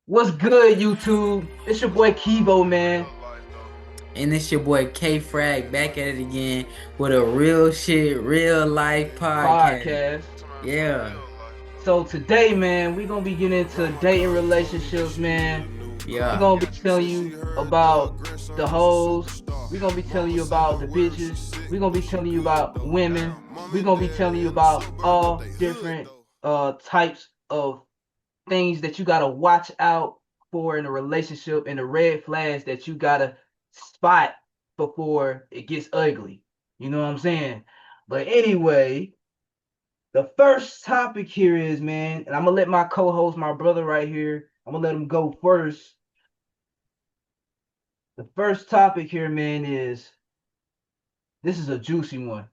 What's good, YouTube? It's your boy Kivo, man. And it's your boy K Frag back at it again with a real shit, real life podcast. Podcast. Yeah, So today, man, we're gonna be getting into dating relationships, man. We're yeah. gonna be telling you about the hoes. We're gonna be telling you about the bitches. We're gonna be telling you about women. We're gonna be telling you about all different types of things that you gotta watch out for in a relationship and the red flags that you gotta spot before it gets ugly. You know what I'm saying? But anyway, the first topic here is, man, and I'm gonna let my co-host, my brother right here, I'm gonna let him go first. The first topic here, man, is this is a juicy one.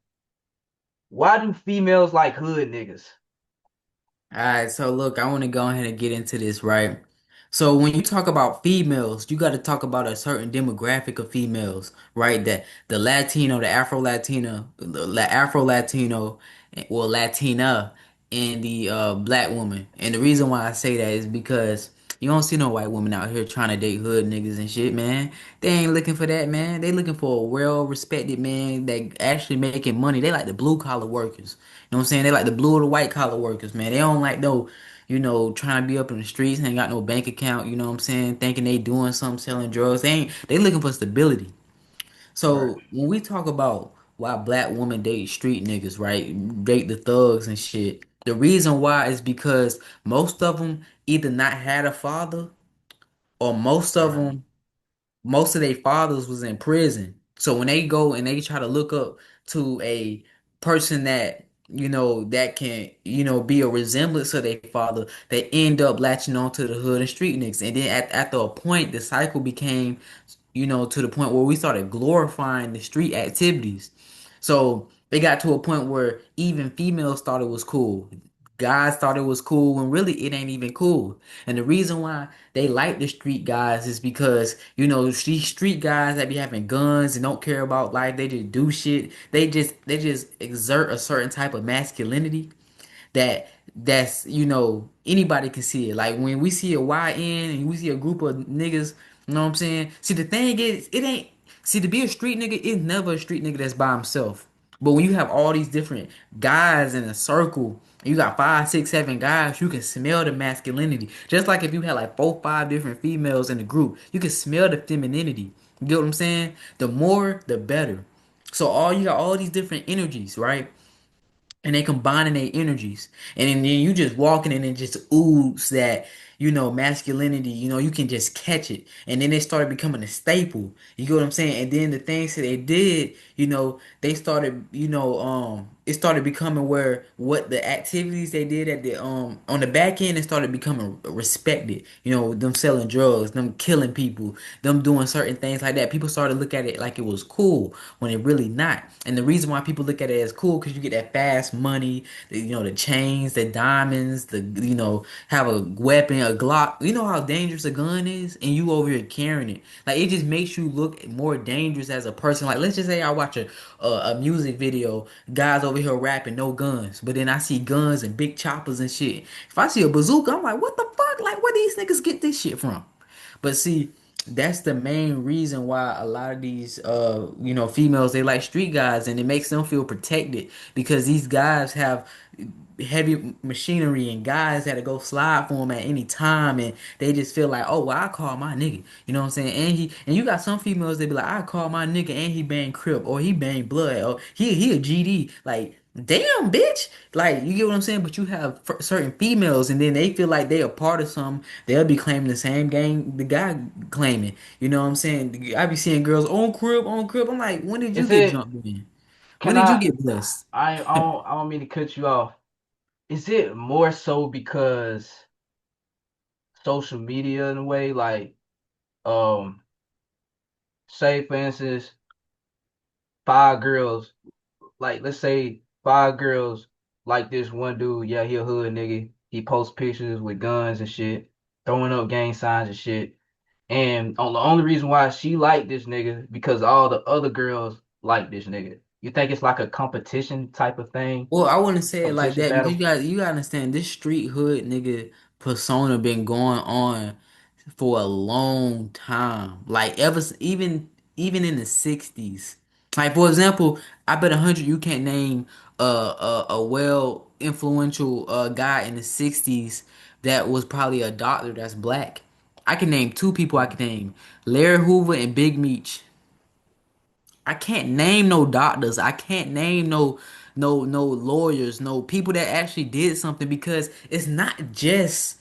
Why do females like hood niggas? All right, so look, I want to go ahead and get into this, right? So when you talk about females, you got to talk about a certain demographic of females, right? That the Latino, the Afro Latino, Afro Latino, well Latina, and the black woman. And the reason why I say that is because you don't see no white women out here trying to date hood niggas and shit, man. They ain't looking for that, man. They looking for a well-respected man that actually making money. They like the blue collar workers. You know what I'm saying? They like the blue or the white collar workers, man. They don't like no, trying to be up in the streets, ain't got no bank account, you know what I'm saying? Thinking they doing something, selling drugs. They looking for stability. Right. So when we talk about why black women date street niggas, right? Date the thugs and shit. The reason why is because most of them either not had a father or Right. most of their fathers was in prison. So when they go and they try to look up to a person that that can be a resemblance of their father, they end up latching on to the hood and street niggas. And then after a point, the cycle became to the point where we started glorifying the street activities. So they got to a point where even females thought it was cool. Guys thought it was cool when really it ain't even cool. And the reason why they like the street guys is because, these street guys that be having guns and don't care about life, they just do shit. They just exert a certain type of masculinity that's anybody can see it. Like when we see a YN and we see a group of niggas, you know what I'm saying? See, the thing is, it ain't see to be a street nigga, it's never a street nigga that's by himself. But when you have all these different guys in a circle, and you got five, six, seven guys, you can smell the masculinity. Just like if you had like four, five different females in the group, you can smell the femininity. You get what I'm saying? The more, the better. So all you got all these different energies, right? And they combining their energies, and then you just walking and it just ooze that masculinity. You can just catch it, and then they started becoming a staple. You get what I'm saying? And then the things that they did, they started, it started becoming where what the activities they did at the on the back end, it started becoming respected. Them selling drugs, them killing people, them doing certain things like that. People started to look at it like it was cool when it really not. And the reason why people look at it as cool because you get that fast money, the chains, the diamonds, have a weapon, a Glock. You know how dangerous a gun is, and you over here carrying it. Like it just makes you look more dangerous as a person. Like let's just say I watch a music video, guys over here rapping, no guns, but then I see guns and big choppers and shit. If I see a bazooka, I'm like, what the fuck? Like where these niggas get this shit from? But see, that's the main reason why a lot of these females, they like street guys, and it makes them feel protected because these guys have heavy machinery and guys that to go slide for them at any time, and they just feel like, oh well, I call my nigga, you know what I'm saying? And you got some females that be like, I call my nigga and he bang crip or he bang blood or he a GD. Like damn, bitch. Like, you get what I'm saying? But you have certain females, and then they feel like they a part of something. They'll be claiming the same gang the guy claiming. You know what I'm saying? I be seeing girls on crib, on crib. I'm like, when did you Is get it? jumped in? When Can did you I? get blessed? I don't mean to cut you off. Is it more so because social media in a way, like um, say for instance, five girls, like let's say five girls like this one dude, yeah, he a hood nigga. He posts pictures with guns and shit, throwing up gang signs and shit. And on the only reason why she like this nigga because all the other girls like this nigga. You think it's like a competition type of thing? Well, I wouldn't say it like Competition that because battle? you gotta understand this street hood nigga persona been going on. for a long time. Like even in the 60s. Like for example, I bet 100 you can't name a well influential guy in the 60s that was probably a doctor that's black. I can name two people I Mm. can name. Larry Hoover and Big Meech. I can't name no doctors. I can't name no lawyers, no people that actually did something because it's not just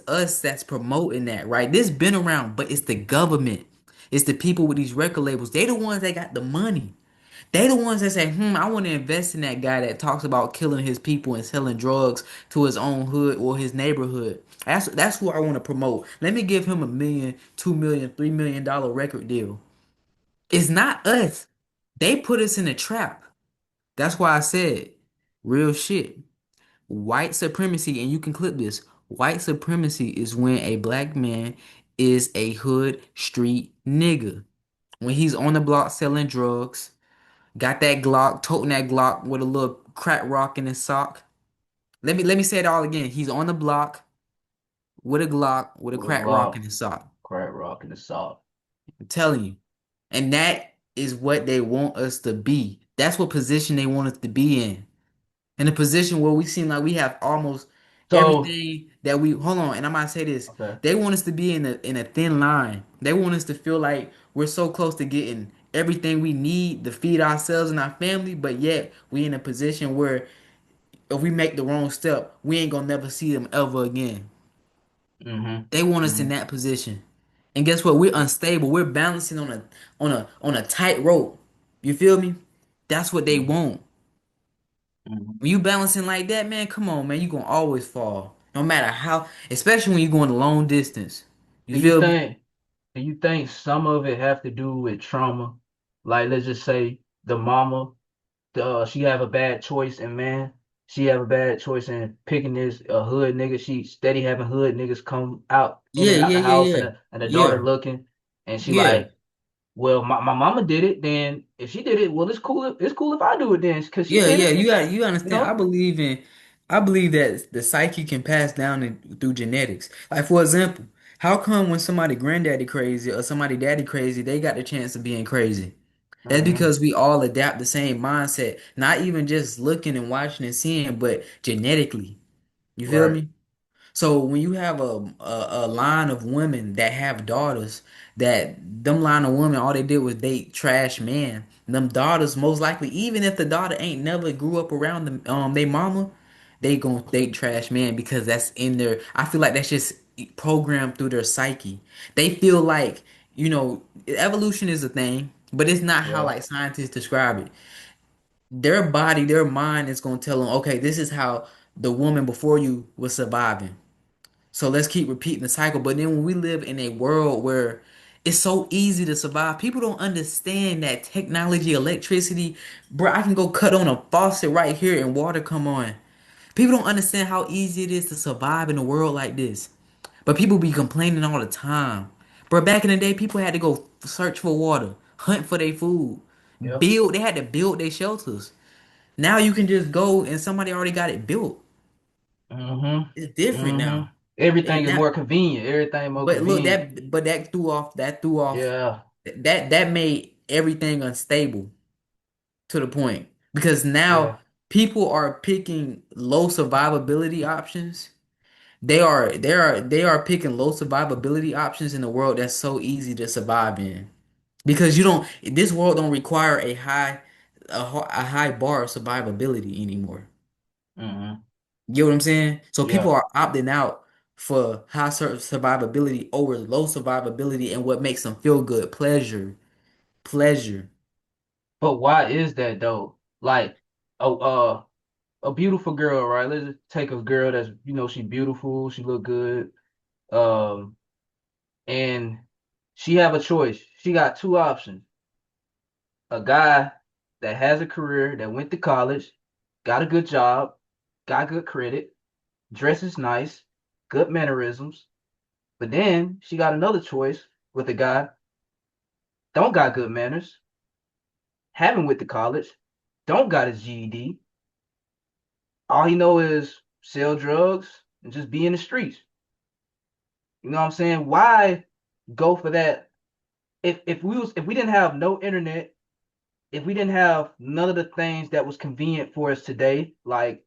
us that's promoting that, right? This been around, but it's the government. It's the people with these record labels. They the ones that got the money. They the ones that say, I want to invest in that guy that talks about killing his people and selling drugs to his own hood or his neighborhood. That's who I want to promote. Let me give him $1 million, $2 million, $3 million record deal. It's not us. They put us in a trap. That's why I said real shit. White supremacy, and you can clip this. White supremacy is when a black man is a hood street nigga. When he's on the block selling drugs, got that Glock, toting that Glock with a little crack rock in his sock. Let me say it all again. He's on the block with a Glock with a With a crack rock in Glock, his sock. crack rock, and the salt. I'm telling you. And that is what they want us to be. That's what position they want us to be in. In a position where we seem like we have almost So, everything that we hold on, and I might say this. okay. They want us to be in a thin line. They want us to feel like we're so close to getting everything we need to feed ourselves and our family, but yet we in a position where if we make the wrong step, we ain't gonna never see them ever again. Mm-hmm. They want us in Mm-hmm. that position. And guess what? We're unstable. We're balancing on a tightrope. You feel me? That's what they Mm-hmm. want. Mm-hmm. When you balancing like that, man, come on, man, you gonna always fall. No matter how, especially when you're going a long distance. You Do you feel me? think do you think some of it have to do with trauma? Like let's just say the mama, she have a bad choice in man. She have a bad choice in picking this hood nigga. She steady having hood niggas come out in Yeah, and out yeah, the yeah, house yeah. and the daughter Yeah, looking and she yeah. like, well, my mama did it, then if she did it, well it's cool if I do it then because she Yeah, did yeah, it, you you understand. know? I believe that the psyche can pass down through genetics. Like for example, how come when somebody granddaddy crazy or somebody daddy crazy, they got the chance of being crazy? That's Mm-hmm. because we all adapt the same mindset, not even just looking and watching and seeing, but genetically. You feel Right. me? So when you have a line of women that have daughters, that them line of women all they did was date trash men. Them daughters most likely, even if the daughter ain't never grew up around them, they mama, they gonna date trash man because that's in their. I feel like that's just programmed through their psyche. They feel like evolution is a thing, but it's not how Yeah. like scientists describe it. Their body, their mind is gonna tell them, okay, this is how the woman before you was surviving. So let's keep repeating the cycle. But then when we live in a world where it's so easy to survive, people don't understand that technology, electricity, bro, I can go cut on a faucet right here and water come on. People don't understand how easy it is to survive in a world like this. But people be complaining all the time. Bro, back in the day, people had to go search for water, hunt for their food, Yep. build, they had to build their shelters. Now you can just go and somebody already got it built. It's Mm-hmm. different Mm-hmm. now. Everything And is now more convenient. Everything more But look, convenient. that threw off Yeah. that made everything unstable to the point because now Yeah. people are picking low survivability options. They are picking low survivability options in a world that's so easy to survive in because this world don't require a high bar of survivability anymore. Mm-hmm. You get what I'm saying? So people Yeah. are opting out for high survivability over low survivability and what makes them feel good, pleasure, pleasure. But why is that though? Like, a beautiful girl, right? Let's just take a girl that's, she beautiful, she look good, um, and she have a choice. She got two options. A guy that has a career, that went to college, got a good job, got good credit, dresses nice, good mannerisms. But then she got another choice with a guy, don't got good manners, haven't went to college, don't got his GED. All he know is sell drugs and just be in the streets. You know what I'm saying? Why go for that? If we didn't have no internet, if we didn't have none of the things that was convenient for us today, like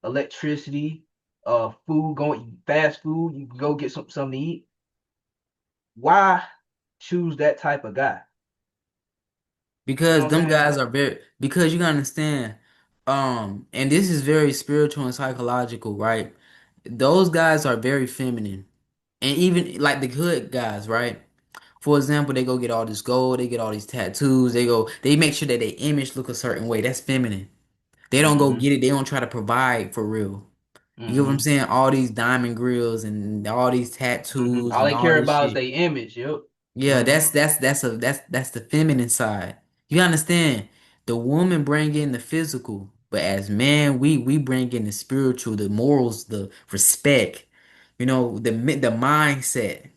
electricity, food, going fast food, you can go get something to eat. Why choose that type of guy? You know Because what I'm them saying? guys are very, because you gotta understand, and this is very spiritual and psychological, right? Those guys are very feminine. And even like the good guys, right? For example, they go get all this gold, they get all these tattoos, they make sure that their image look a certain way. That's feminine. They don't go Mm-hmm. get it, they don't try to provide for real. You get what I'm Mm-hmm. saying? All these diamond grills and all these Mm-hmm. tattoos All and they all care this about is shit. their image. Yep. Yeah, Mm-hmm. that's the feminine side. You understand? The woman bring in the physical, but as man, we bring in the spiritual, the morals, the respect, the mindset.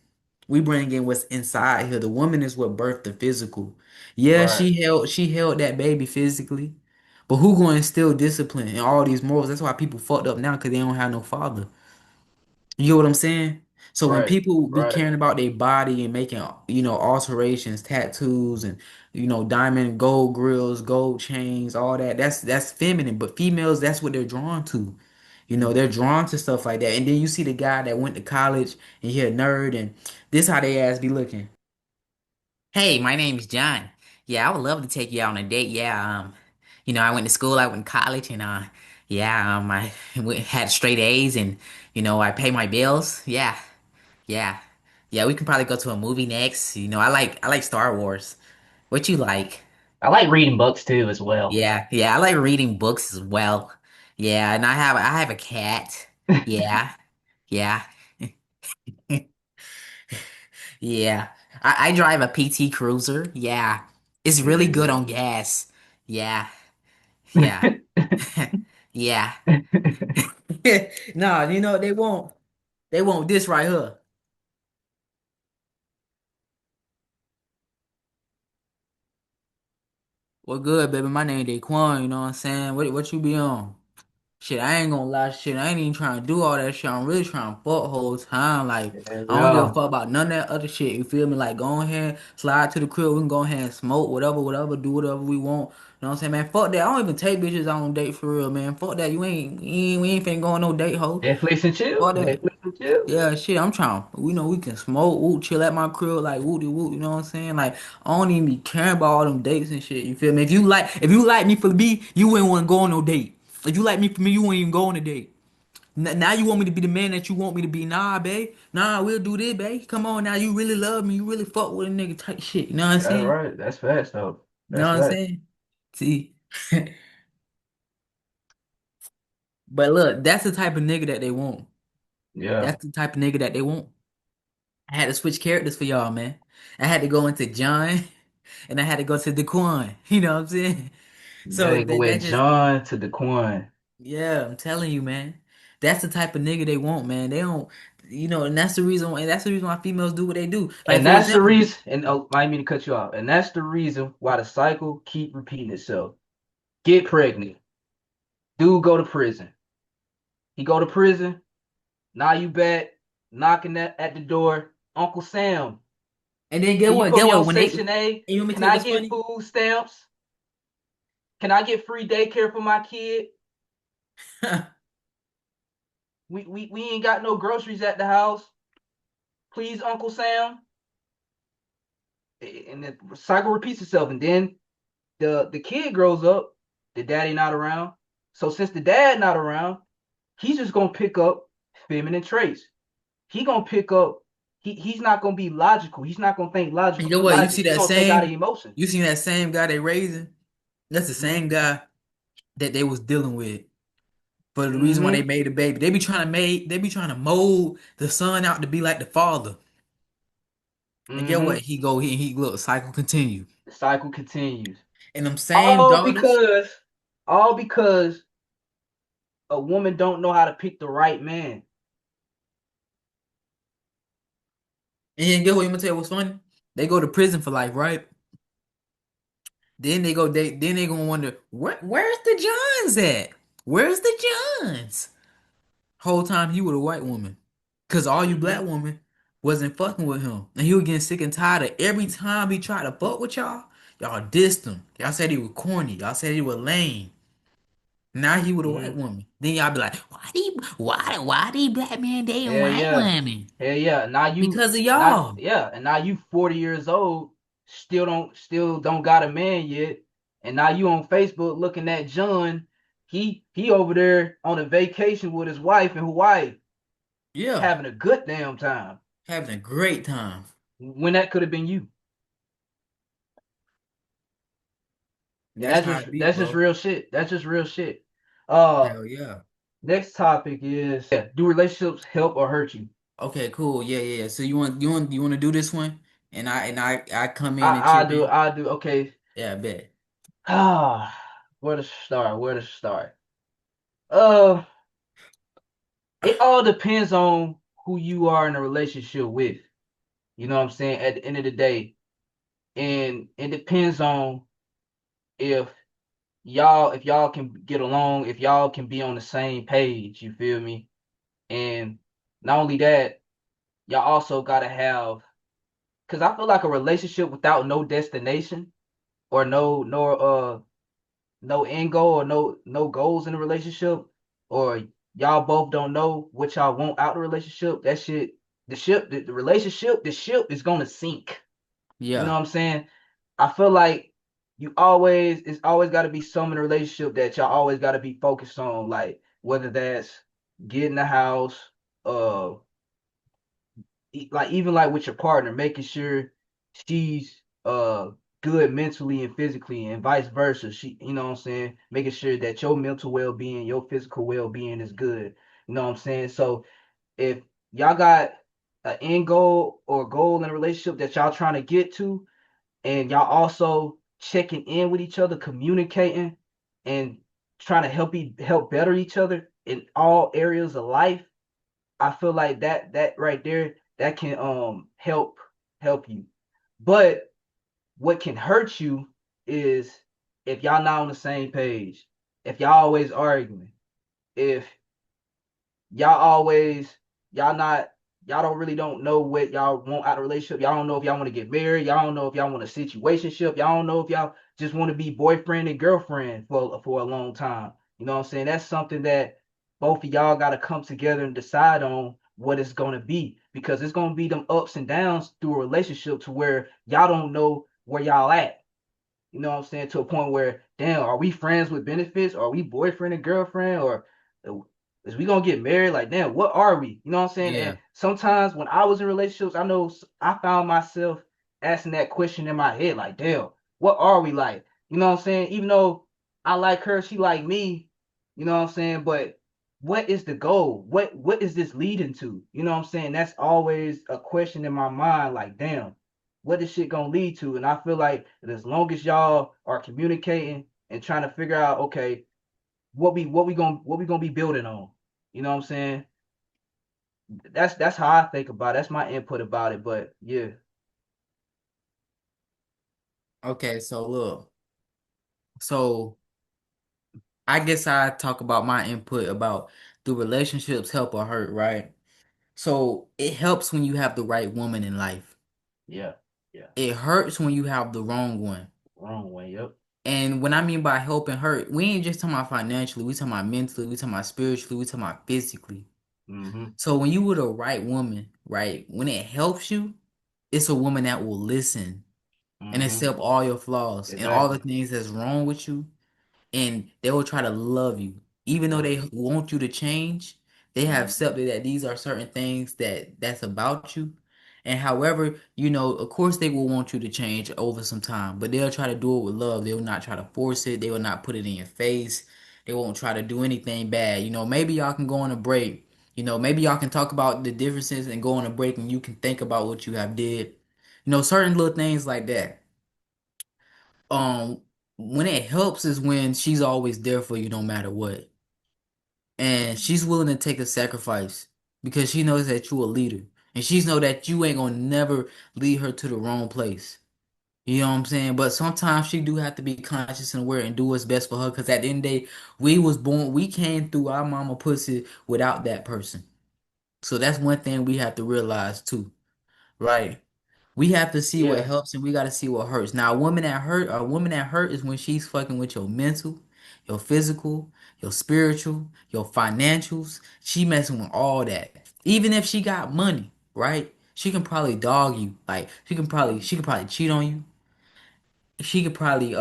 We bring in what's inside here. The woman is what birthed the physical. Yeah, Right. she held that baby physically, but who going to instill discipline and all these morals? That's why people fucked up now because they don't have no father. You know what I'm saying? So when Right. people be Right. caring about their body and making, alterations, tattoos, and diamond gold grills, gold chains, all that, that's feminine. But females, that's what they're drawn to. They're drawn to stuff like that. And then you see the guy that went to college and he a nerd, and this how they ass be looking. Hey, my name is John. Yeah, I would love to take you out on a date. Yeah, I went to school, I went to college, and yeah, I had straight A's, and I pay my bills. Yeah, yeah, yeah. We can probably go to a movie next. I like Star Wars. What you like? I like reading books too as well. Yeah, yeah. I like reading books as well. Yeah, and I have a cat. Yeah, yeah, yeah. I drive a PT Cruiser. Yeah, it's really good on gas. Yeah, yeah, yeah. No, they won't this right here. What good, baby? My name Daquan, you know what I'm saying? What you be on? Shit, I ain't gonna lie, shit. I ain't even trying to do all that shit. I'm really trying to fuck whole time. Like, Yeah, I don't give a yeah. fuck about none of that other shit. You feel me? Like, go ahead, slide to the crib. We can go ahead and smoke, whatever, whatever, do whatever we want. You know what I'm saying, man? Fuck that. I don't even take bitches out on date for real, man. Fuck that. We ain't finna go on no date, hoe. Netflix and chill. Fuck that. Netflix and chill. Yeah, shit, I'm trying. We can smoke, woo, chill at my crib, like woo de woo. You know what I'm saying? Like I don't even be caring about all them dates and shit. You feel me? If you like me for me, you wouldn't want to go on no date. If you like me for me, you wouldn't even go on a date. Now you want me to be the man that you want me to be? Nah, babe. Nah, we'll do this, babe. Come on, now you really love me. You really fuck with a nigga type shit. You know what I'm That's saying? right. That's facts though. You know That's what I'm facts. saying? See, but look, that's the type of nigga that they want. Yeah. That's the type of nigga that they want. I had to switch characters for y'all, man. I had to go into John and I had to go to Daquan. You know what I'm saying? So They that, went that just, John to Daquan. yeah, I'm telling you, man. That's the type of nigga they want, man. They don't, and that's the reason why females do what they do. Like And for that's the example, reason, and oh, I didn't mean to cut you off. And that's the reason why the cycle keep repeating itself. Get pregnant. Dude go to prison. He go to prison. Now you back, knocking at the door. Uncle Sam, and then get can you what? put Get me what? on When they, Section A? you want me to Can tell you I what's get funny? food stamps? Can I get free daycare for my kid? We ain't got no groceries at the house. Please, Uncle Sam. And the cycle repeats itself. And then the kid grows up, the daddy not around. So since the dad not around, he's just gonna pick up feminine traits. He gonna pick up. He's not gonna be logical. He's not gonna think You logical. know what? You Logic. see He that gonna think out of same, emotion. you seen that same guy they raising? That's the same Mm-hmm. guy that they was dealing with. For the reason why they Mm-hmm. made the baby. They be trying to mold the son out to be like the father. And get what? Mm-hmm. He look, cycle continue. The cycle continues. And them same All daughters, because, all because a woman don't know how to pick the right man. and then get what? You gonna tell you what's funny? They go to prison for life, right? Then they gonna wonder, where's the Johns at? Where's the Johns? Whole time he with a white woman. Cause all you black Hmm. women wasn't fucking with him. And he was getting sick and tired of every time he tried to fuck with y'all, y'all dissed him. Y'all said he was corny. Y'all said he was lame. Now he with a white Hmm. woman. Then y'all be like, why these black men dating Hell white yeah. women? Hell yeah. Because of Now y'all. yeah, and now you 40 years old, still don't got a man yet. And now you on Facebook looking at John. He over there on a vacation with his wife in Hawaii, Yeah. having a good damn time. Having a great time. When that could have been you. And That's how it be, that's just bro. real shit. That's just real shit. Uh Hell yeah. Next topic is, yeah, do relationships help or hurt you? Okay, cool. Yeah, yeah, yeah. So you want to do this one? And I come in and chip in? I do. Okay. Yeah, I bet. Ah, where to start? Where to start? Uh, it all depends on who you are in a relationship with. You know what I'm saying? At the end of the day, and it depends on if if y'all can get along, if y'all can be on the same page. You feel me? And not only that, y'all also gotta have, because I feel like a relationship without no destination or no end goal or no goals in the relationship, or y'all both don't know what y'all want out of the relationship, that shit, the relationship, the ship is gonna sink. You know Yeah. what I'm saying? I feel like it's always got to be some in the relationship that y'all always got to be focused on, like whether that's getting a house, uh, like even like with your partner, making sure she's good mentally and physically, and vice versa. You know what I'm saying? Making sure that your mental well being, your physical well being is good. You know what I'm saying? So if y'all got an end goal or goal in a relationship that y'all trying to get to, and y'all also checking in with each other, communicating, and trying to help better each other in all areas of life, I feel like that right there, that can help you. But what can hurt you is if y'all not on the same page, if y'all always arguing, if y'all always y'all not y'all don't really don't know what y'all want out of a relationship. Y'all don't know if y'all want to get married. Y'all don't know if y'all want a situationship. Y'all don't know if y'all just want to be boyfriend and girlfriend for a long time. You know what I'm saying? That's something that both of y'all got to come together and decide on what it's going to be, because it's going to be them ups and downs through a relationship to where y'all don't know where y'all at. You know what I'm saying? To a point where, damn, are we friends with benefits? Are we boyfriend and girlfriend? Or is we gonna get married? Like, damn, what are we? You know what I'm saying? And Yeah. sometimes when I was in relationships, I know I found myself asking that question in my head, like, damn, what are we like? You know what I'm saying? Even though I like her, she like me, you know what I'm saying? But what is the goal? What is this leading to? You know what I'm saying? That's always a question in my mind, like, damn, what this shit gonna lead to? And I feel like that as long as y'all are communicating and trying to figure out, okay, what we gonna be building on. You know what I'm saying? That's how I think about it. That's my input about it. But yeah, Okay, so look. So I guess I talk about my input about do relationships help or hurt, right? So it helps when you have the right woman in life. yeah, yeah. It hurts when you have the wrong one. Wrong way. Yep. And when I mean by help and hurt, we ain't just talking about financially, we talking about mentally, we talking about spiritually, we talking about physically. Mm-hmm. So when you with a right woman, right, when it helps you, it's a woman that will listen and Mm-hmm. accept all your flaws and all the Exactly. things that's wrong with you, and they will try to love you even though Yep. they want you to change. They have Mm-hmm. accepted that these are certain things that's about you, and however, of course they will want you to change over some time, but they'll try to do it with love. They will not try to force it. They will not put it in your face. They won't try to do anything bad. Maybe y'all can go on a break. Maybe y'all can talk about the differences and go on a break, and you can think about what you have did. Certain little things like that. um when it helps is when she's always there for you no matter what. And she's willing to take a sacrifice because she knows that you're a leader. And she's know that you ain't gonna never lead her to the wrong place. You know what I'm saying? But sometimes she do have to be conscious and aware and do what's best for her. Cause at the end of the day, we came through our mama pussy without that person. So that's one thing we have to realize too, right? We have to see what Yeah. helps and we got to see what hurts. Now, a woman that hurt is when she's fucking with your mental, your physical, your spiritual, your financials. She messing with all that. Even if she got money, right? She can probably dog you. Like she could probably cheat on you. She could probably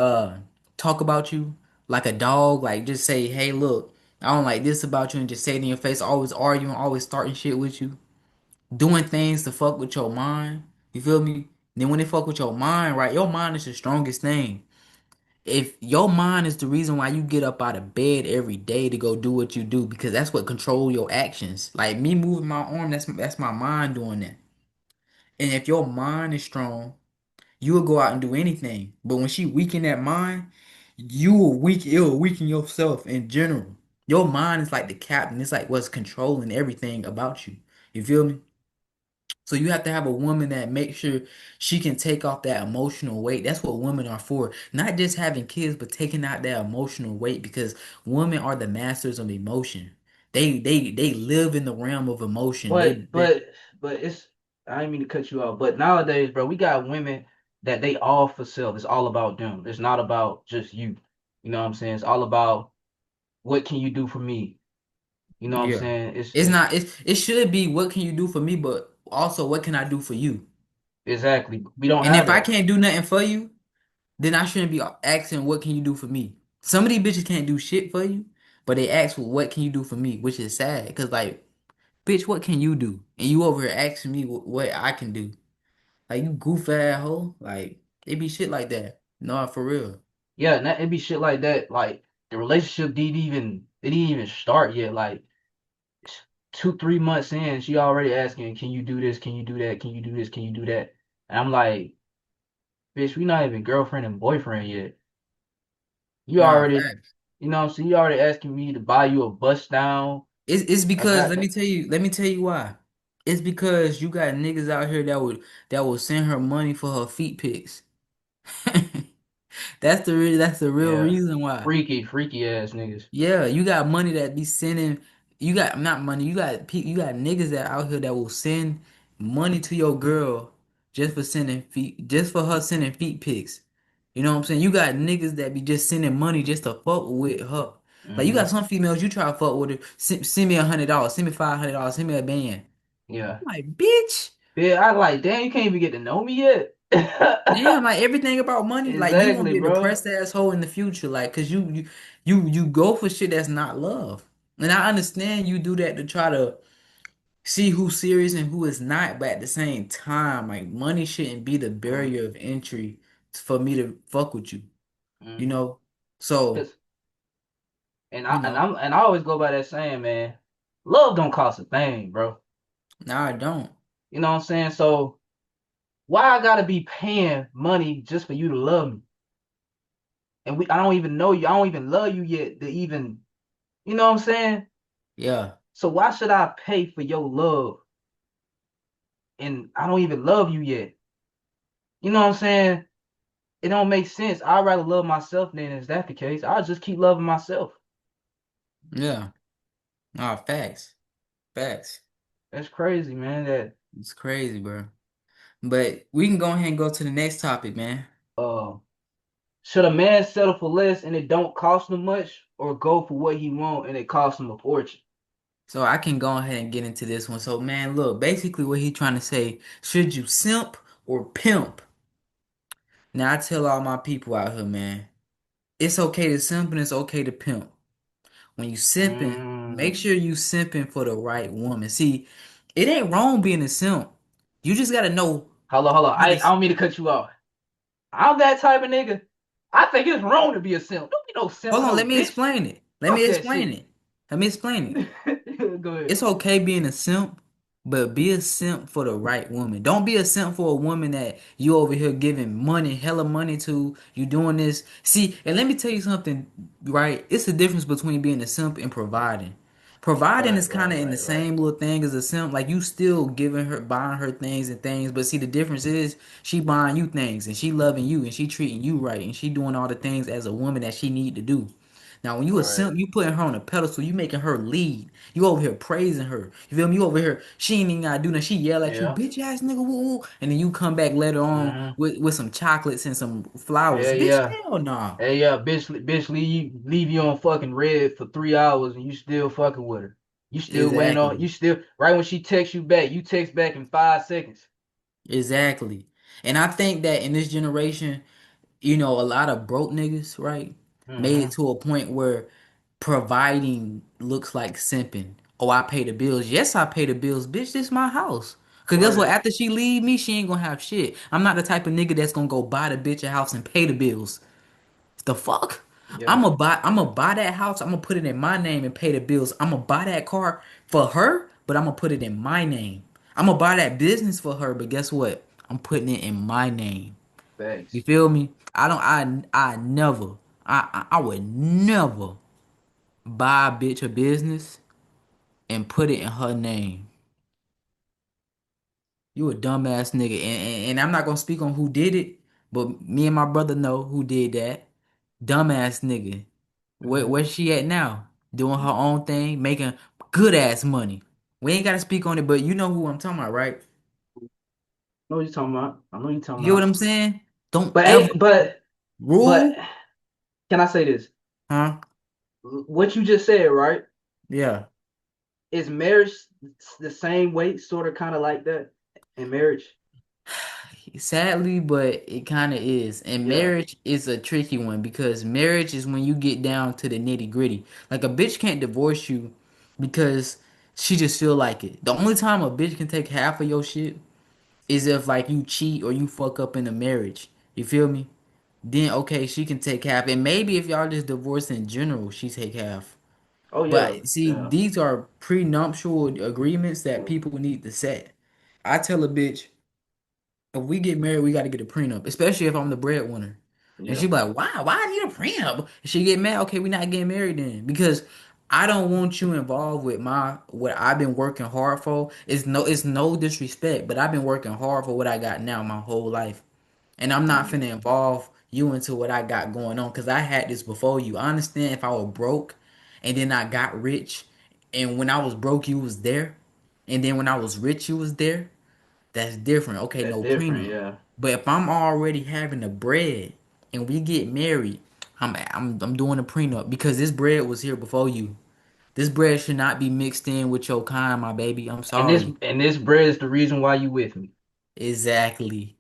talk about you like a dog. Like just say, hey, look, I don't like this about you, and just say it in your face. Always arguing, always starting shit with you, doing things to fuck with your mind. You feel me? Then when they fuck with your mind, right? Your mind is the strongest thing. If your mind is the reason why you get up out of bed every day to go do what you do, because that's what control your actions. Like me moving my arm, that's my mind doing that. And if your mind is strong, you will go out and do anything. But when she weaken that mind, it will weaken yourself in general. Your mind is like the captain. It's like what's controlling everything about you. You feel me? So you have to have a woman that makes sure she can take off that emotional weight. That's what women are for. Not just having kids, but taking out that emotional weight because women are the masters of emotion. They live in the realm of emotion. But but but it's I didn't mean to cut you off, but nowadays, bro, we got women that they all for self. It's all about them. It's not about just you. You know what I'm saying? It's all about what can you do for me? You know what I'm Yeah. saying? It's It's not it should be what can you do for me, but also what can I do for you? exactly. We don't And have if I that. can't do nothing for you, then I shouldn't be asking what can you do for me. Some of these bitches can't do shit for you, but they ask for what can you do for me, which is sad. Cause like, bitch, what can you do? And you over here asking me what I can do. Like you goof ass hoe. Like it be shit like that. No, for real. Yeah, and it'd be shit like that. Like the relationship didn't even start yet. Like 2, 3 months in, she already asking, "Can you do this? Can you do that? Can you do this? Can you do that?" And I'm like, "Bitch, we not even girlfriend and boyfriend yet. You Nah, already, fact. you know what I'm saying? You already asking me to buy you a bust down. It's Like because that, let me tell you why. It's because you got niggas out here that would send her money for her feet pics. That's the real yeah, reason why. freaky ass niggas. Yeah, you got money that be sending. You got not money. You got niggas that out here that will send money to your girl just for her sending feet pics. You know what I'm saying? You got niggas that be just sending money just to fuck with her. Like you got Hmm. some females you try to fuck with her. Send me $100. Send me $500. Send me a band. Yeah, I'm like, bitch. yeah. I like, damn, you can't even get to know me yet. Damn, like everything about money, like you gonna Exactly, be a bro. depressed asshole in the future, like cause you go for shit that's not love. And I understand you do that to try to see who's serious and who is not, but at the same time, like money shouldn't be the Mm-hmm. barrier of entry for me to fuck with you, you Mm-hmm. know? So, Cause and I you and know, I'm and I always go by that saying, man, love don't cost a thing, bro. now I don't. You know what I'm saying? So why I gotta be paying money just for you to love me? And I don't even know you. I don't even love you yet to even, you know what I'm saying? Yeah, So why should I pay for your love and I don't even love you yet? You know what I'm saying? It don't make sense. I'd rather love myself than is that the case. I'll just keep loving myself. yeah. Nah, facts. Facts. That's crazy, man. That It's crazy, bro. But we can go ahead and go to the next topic, man. uh should a man settle for less and it don't cost him much or go for what he want and it costs him a fortune? So I can go ahead and get into this one. So man, look, basically what he trying to say, should you simp or pimp? Now I tell all my people out here, man, it's okay to simp and it's okay to pimp. When you simping, make Mm. sure you simping for the right woman. See, it ain't wrong being a simp. You just gotta know Hold on. how to. I don't mean to cut you off. I'm that type of nigga. I think it's wrong to be a simp. Don't be no simp Hold for on, no let me bitch. explain it. Let me Fuck that explain shit. it. Let me explain it. Go ahead. It's okay being a simp, but be a simp for the right woman. Don't be a simp for a woman that you over here giving money, hella money to. You doing this. See, and let me tell you something, right? It's the difference between being a simp and providing. Providing is kind of in the Right. same little thing as a simp. Like you still giving her, buying her things and things. But see, the difference is she buying you things and she loving you and she treating you right and she doing all the things as a woman that she need to do. Now, when you a Right. simp, you putting her on a pedestal, you making her lead. You over here praising her. You feel me? You over here, she ain't even gotta do nothing. She yell at you, Yeah. bitch ass nigga, woo woo. And then you come back later on Mm-hmm. with some chocolates and some flowers. Yeah, Bitch, yeah. hell nah. Hey, yeah, bitch, leave you on fucking red for 3 hours and you still fucking with her. You still waiting on, Exactly. you still, right when she texts you back, you text back in 5 seconds. Exactly. And I think that in this generation, a lot of broke nniggas, right, made it Mm-hmm. to a point where providing looks like simping. Oh, I pay the bills. Yes, I pay the bills. Bitch, this my house. Cause guess what? Right. After she leave me, she ain't gonna have shit. I'm not the type of nigga that's gonna go buy the bitch a house and pay the bills. The fuck? Yeah. I'm gonna buy that house. I'm gonna put it in my name and pay the bills. I'm gonna buy that car for her, but I'm gonna put it in my name. I'm gonna buy that business for her, but guess what? I'm putting it in my name. You Thanks. feel me? I don't. I never. I would never buy a bitch a business and put it in her name. You a dumbass nigga, and I'm not gonna speak on who did it, but me and my brother know who did that. Dumbass nigga. Where's she at now? Doing her own thing, making good ass money. We ain't gotta speak on it, but you know who I'm talking about, right? Know what you talking about. I know what you talking You get what about. I'm saying? Don't But ever hey, but rule, can I say this? huh? What you just said, right? Yeah. Is marriage the same way, sort of kind of like that in marriage? Sadly, but it kind of is. And Yeah. marriage is a tricky one because marriage is when you get down to the nitty gritty. Like a bitch can't divorce you because she just feel like it. The only time a bitch can take half of your shit is if like you cheat or you fuck up in a marriage. You feel me? Then okay, she can take half. And maybe if y'all just divorce in general, she take half. Oh yeah. But see, Yeah. these are prenuptial agreements that people need to set. I tell a bitch if we get married, we got to get a prenup, especially if I'm the breadwinner. And she Yeah. be like, "Why? Why I need a prenup?" And she get mad. Okay, we not getting married then because I don't want you involved with my what I've been working hard for. It's no disrespect, but I've been working hard for what I got now my whole life, and I'm not Mm. finna involve you into what I got going on because I had this before you. I understand if I was broke, and then I got rich, and when I was broke, you was there, and then when I was rich, you was there. That's different. Okay, That's no different. prenup. Yeah. But if I'm already having the bread and we get married, I'm doing a prenup because this bread was here before you. This bread should not be mixed in with your kind, my baby. I'm And this sorry. and this bread is the reason why you with me. Exactly.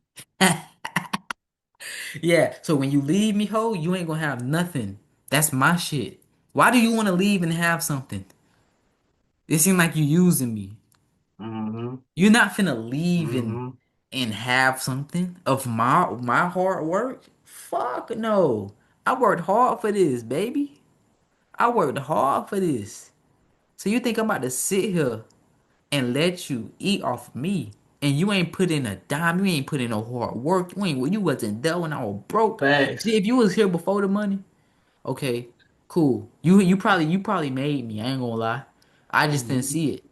Yeah. So when you leave me, ho, you ain't gonna have nothing. That's my shit. Why do you want to leave and have something? It seems like you using me. Mm-hmm. You're not finna leave Mm-hmm. and have something of my hard work. Fuck no. I worked hard for this, baby. I worked hard for this. So you think I'm about to sit here and let you eat off me? And you ain't put in a dime. You ain't put in no hard work. You wasn't there when I was broke. See, Facts. if you was here before the money, okay, cool. You probably made me. I ain't gonna lie. I just didn't Mm-hmm. see it.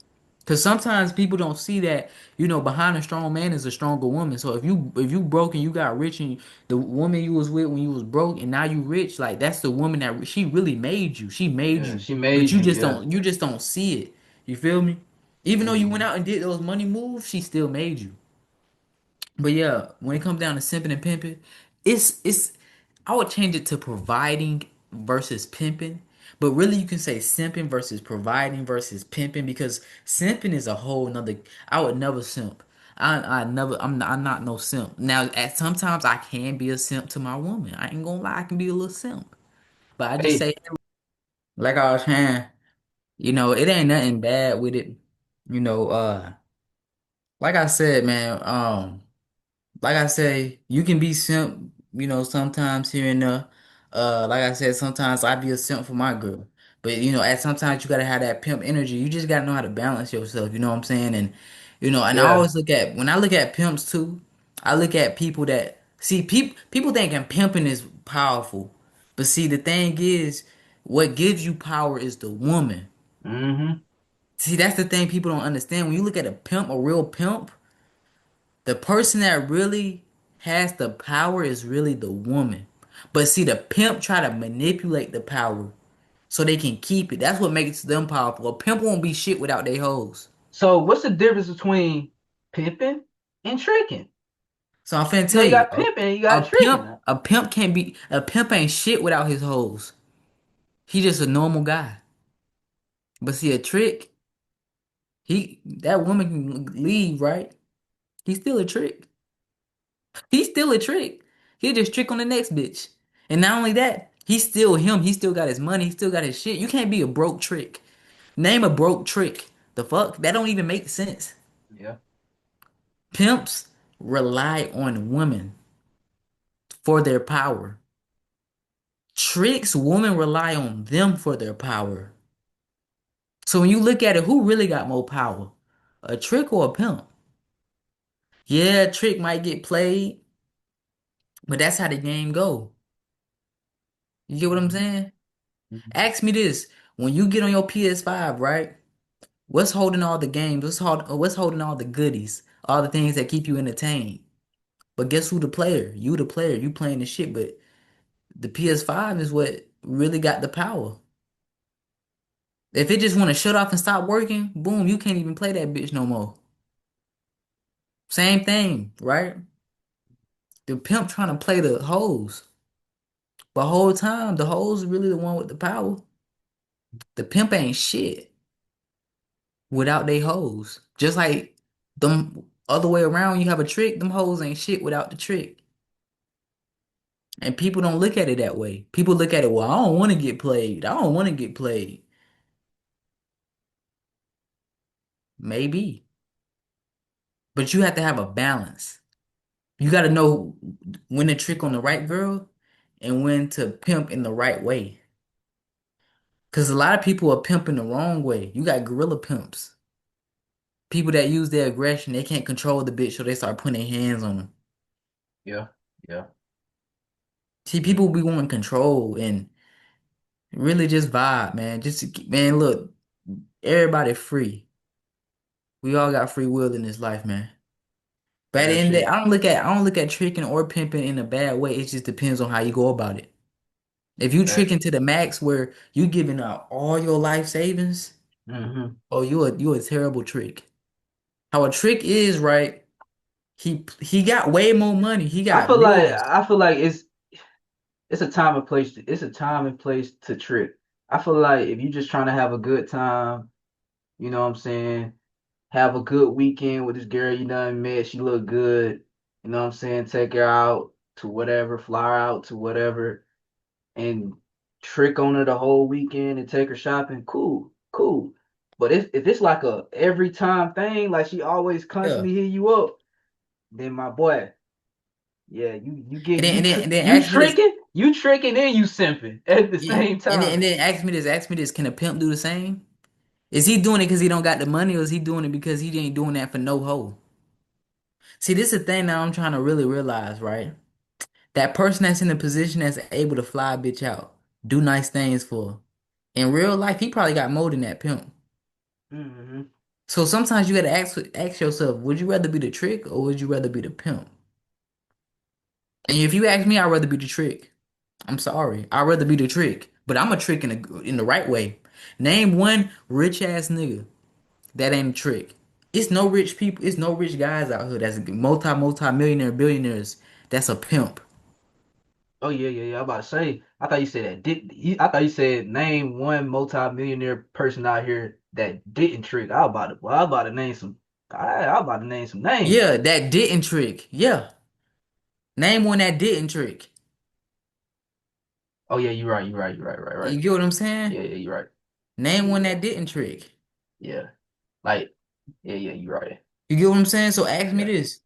Cause sometimes people don't see that, behind a strong man is a stronger woman. So if you broke and you got rich and the woman you was with when you was broke and now you rich, like that's the woman that she really made you. She made Yeah. you. She But made you you. just Yeah. don't see it. You feel me? Even though you went Mm-hmm. out and did those money moves, she still made you. But yeah, when it comes down to simping and pimping, it's I would change it to providing versus pimping. But really you can say simping versus providing versus pimping because simping is a whole nother I would never simp. I'm not no simp. Now at sometimes I can be a simp to my woman. I ain't gonna lie, I can be a little simp. But I just Hey. say like I was saying, it ain't nothing bad with it. You know, like I said, man, like I say, you can be simp, sometimes here and there. Like I said, sometimes I be a simp for my girl. But at sometimes you gotta have that pimp energy. You just gotta know how to balance yourself, you know what I'm saying? And I Yeah. always when I look at pimps too, I look at people that see people thinking pimping is powerful. But see the thing is, what gives you power is the woman. Mm-hmm. See, that's the thing people don't understand. When you look at a pimp, a real pimp, the person that really has the power is really the woman. But see, the pimp try to manipulate the power. so they can keep it. That's what makes them powerful. A pimp won't be shit without their hoes. So what's the difference between pimping and tricking? So I'm finna You know, tell you you, got pimping, and you a got tricking. pimp, a pimp can't be a pimp ain't shit without his hoes. He just a normal guy. But see, a trick, he that woman can leave, right? He's still a trick. He's still a trick. He'll just trick on the next bitch. And not only that, he's still him. He still got his money. He still got his shit. You can't be a broke trick. Name a broke trick. The fuck? That don't even make sense. Yeah. Pimps rely on women for their power. Tricks, women rely on them for their power. So when you look at it, who really got more power? A trick or a pimp? Yeah, a trick might get played, but that's how the game go. You get what I'm Mhm. saying? Mhm. Ask me this. When you get on your PS5, right? What's holding all the games? What's holding all the goodies? All the things that keep you entertained. But guess who the player? You the player. You playing the shit, but the PS5 is what really got the power. If it just want to shut off and stop working, boom, you can't even play that bitch no more. Same thing, right? The pimp trying to play the hoes. But whole time, the hoes is really the one with the power. The pimp ain't shit without they hoes. Just like them other way around, you have a trick, them hoes ain't shit without the trick. And people don't look at it that way. People look at it, well, I don't want to get played. I don't want to get played. Maybe. But you have to have a balance. You got to know when to trick on the right girl and when to pimp in the right way. Because a lot of people are pimping the wrong way. You got gorilla pimps. People that use their aggression, they can't control the bitch, so they start putting their hands on them. Yeah. Yeah. See, Yeah. people be wanting control and really just vibe, man. Man, look, everybody free. We all got free will in this life, man. But at the Real end of the day, shit. I don't look at tricking or pimping in a bad way. It just depends on how you go about it. If you Facts. tricking to the max where you giving out all your life savings, Hmm. oh, you a terrible trick. How a trick is, right? He got way more money. He got millions. I feel like it's a time and place. It's a time and place to trick. I feel like if you just trying to have a good time, you know what I'm saying? Have a good weekend with this girl you done met. She look good. You know what I'm saying? Take her out to whatever, fly her out to whatever, and trick on her the whole weekend and take her shopping. Cool, cool. But if it's like a every time thing, like she always Yeah. constantly hit you up, then my boy, yeah, you get And then ask me this. you tricking and you simping at the Yeah. same And time. then ask me this. Can a pimp do the same? Is he doing it because he don't got the money, or is he doing it because he ain't doing that for no hoe? See, this is the thing now I'm trying to really realize, right? That person that's in a position that's able to fly a bitch out, do nice things for her. In real life, he probably got more than that pimp. Hmm. So sometimes you gotta ask yourself, would you rather be the trick or would you rather be the pimp? And if you ask me, I'd rather be the trick. I'm sorry. I'd rather be the trick. But I'm a trick in the right way. Name one rich ass nigga that ain't a trick. It's no rich people, it's no rich guys out here that's multi millionaire billionaires that's a pimp. Oh yeah, yeah, yeah. I'm about to say. I thought you said that. I thought you said name one multi-millionaire person out here that didn't trick. I was about to name some. I was about to name some names. Yeah, that didn't trick. Yeah. Name one that didn't trick. Oh yeah, you're right. You're right. You're right. Right. Right. You get what I'm saying? Yeah, yeah, you're right. Name one Yeah, that didn't trick. yeah. Like, yeah, yeah, you're right. You get what I'm saying? So ask me Yeah. this.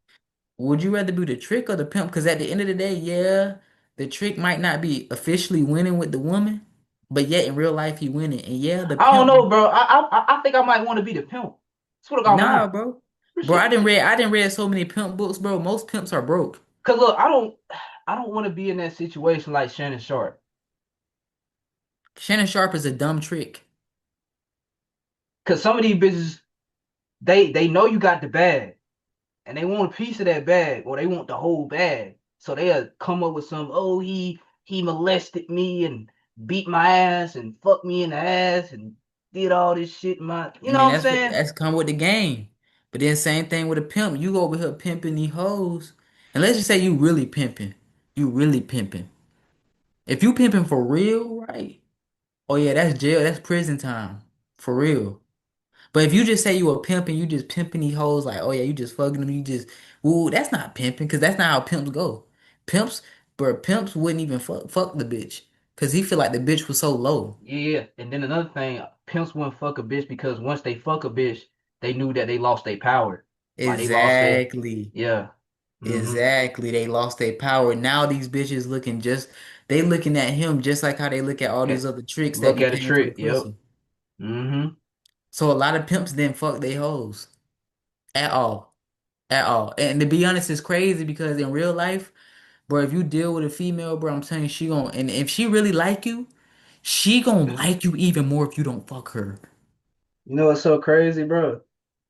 Would you rather be the trick or the pimp? Because at the end of the day, yeah, the trick might not be officially winning with the woman, but yet in real life he winning. And yeah, the I don't pimp, know, bro. I think I might want to be the pimp. Swear to God, nah, mom. bro. Real Bro, shit. I didn't read so many pimp books, bro. Most pimps are broke. Cause look, I don't want to be in that situation like Shannon Sharp. Shannon Sharp is a dumb trick. Cause some of these bitches, they know you got the bag. And they want a piece of that bag or they want the whole bag. So they'll come up with some, oh, he molested me and beat my ass and fuck me in the ass and did all this shit in my, you I know mean, what I'm saying? that's come with the game. But then same thing with a pimp. You go over here pimping these hoes, and let's just say you really pimping. You really pimping. If you pimping for real, right? Oh yeah, that's jail. That's prison time. For real. But if you just say you a pimp and you just pimping these hoes like, oh yeah, you just fucking them, you just, ooh, that's not pimping, because that's not how pimps go. Pimps, bro, pimps wouldn't even fuck the bitch, because he feel like the bitch was so low. Yeah. And then another thing, pimps wouldn't fuck a bitch because once they fuck a bitch, they knew that they lost their power. Like they lost their, Exactly. yeah. Mm-hmm. Exactly. They lost their power. Now these bitches looking just, they looking at him just like how they look at all Yeah. these other tricks that Look be at a paying for the trick. Yep. pussy. Mm-hmm. So a lot of pimps didn't fuck they hoes at all. At all. And to be honest, it's crazy because in real life, bro, if you deal with a female, bro, I'm telling you, she gonna, and if she really like you, she gonna like you even more if you don't fuck her. You know what's so crazy, bro?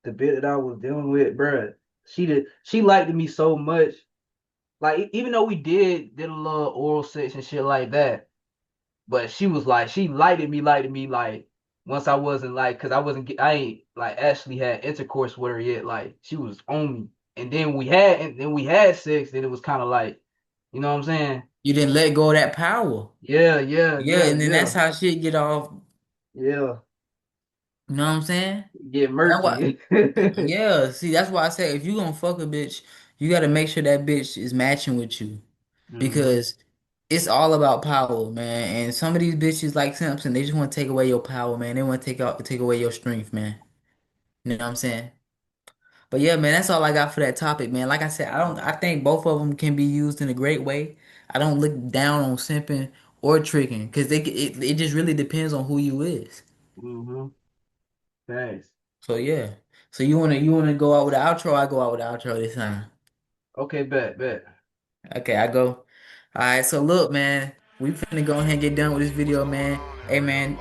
The bit that I was dealing with, bro. She liked me so much. Like even though we did a little oral sex and shit like that, but she was like she liked me like once I wasn't like because I ain't like actually had intercourse with her yet. Like she was on me, and then we had sex. Then it was kind of like, you know what I'm saying? You didn't let go of that power. Yeah, yeah, Yeah, yeah, and then that's yeah, how shit get off. yeah. You know what I'm saying? Get That's why. murky. Yeah, see, that's why I say if you gonna fuck a bitch, you gotta make sure that bitch is matching with you Hmm. because it's all about power, man. And some of these bitches like Simpson, they just want to take away your power, man. They want to take away your strength, man. You know what I'm saying? But yeah, man, that's all I got for that topic, man. Like I said, I think both of them can be used in a great way. I don't look down on simping or tricking because it just really depends on who you is. Hmm. Thanks. So yeah. So you wanna go out with the outro? I go out with the outro this time. Okay, bet, bet. Okay, I go. All right, so look, man, we finna go ahead and get done with this video, man. Hey, man,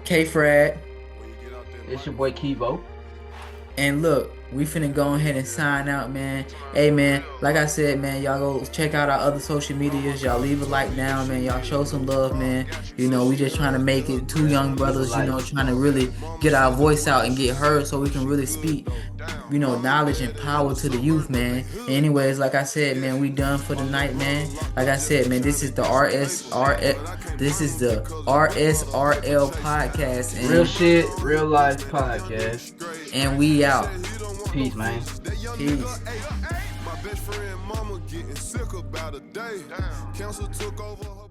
K Frad. It's your boy Kivo. And look, we finna go ahead and sign out, man. Hey, man, like I said, man, y'all go check out our other social medias. Y'all leave a like down, man. Y'all show some love, man. We just trying to make it two young Leave a brothers, like. trying to really get our voice out and get heard so we can really speak, knowledge and power to the youth, man. Anyways, like I said, man, we done for the night, man. Like I said, man, this is the RSRL podcast, Real shit, real life podcast. and we out. Peace, man. Peace. My best friend mama getting sick about a day. Cancer took over her.